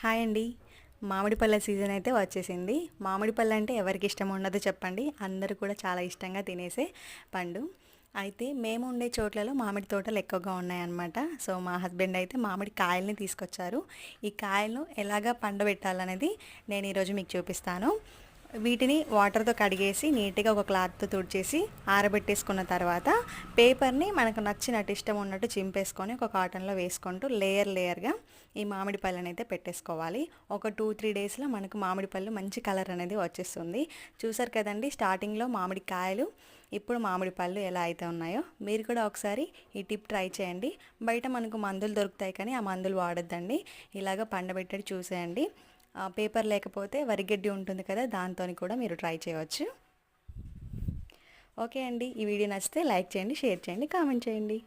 Hi అండి. మామిడి పళ్ళ సీజన్ అయితే వచ్చేసింది. మామిడి పళ్ళు అంటే ఎవరికి ఇష్టం ఉండదో చెప్పండి. అందరూ కూడా చాలా ఇష్టంగా తినేసే పండు. అయితే మేము ఉండే చోట్లలో మామిడి తోటలు ఎక్కువగా ఉన్నాయన్నమాట. సో మా హస్బెండ్ అయితే మామిడి కాయల్ని తీసుకొచ్చారు. ఈ కాయలను ఎలాగా పండబెట్టాలనేది నేను ఈరోజు మీకు చూపిస్తాను. వీటిని వాటర్తో కడిగేసి నీట్గా ఒక క్లాత్తో తుడిచేసి ఆరబెట్టేసుకున్న తర్వాత పేపర్ని మనకు నచ్చినట్టు ఇష్టం ఉన్నట్టు చింపేసుకొని ఒక కాటన్లో వేసుకుంటూ లేయర్గా ఈ మామిడి పళ్ళని అయితే పెట్టేసుకోవాలి. ఒక 2-3 డేస్లో మనకు మామిడి పళ్ళు మంచి కలర్ అనేది వచ్చేస్తుంది. చూసారు కదండి, స్టార్టింగ్లో మామిడి కాయలు, ఇప్పుడు మామిడి పళ్ళు ఎలా అయితే ఉన్నాయో మీరు కూడా ఒకసారి ఈ టిప్ ట్రై చేయండి. బయట మనకు మందులు దొరుకుతాయి కానీ ఆ మందులు వాడొద్దండి. ఇలాగ పండబెట్టడి చూసేయండి. పేపర్ లేకపోతే వరిగడ్డి ఉంటుంది కదా, దాంతో కూడా మీరు ట్రై చేయవచ్చు. ఓకే అండి, ఈ వీడియో నచ్చితే లైక్ చేయండి, షేర్ చేయండి, కామెంట్ చేయండి.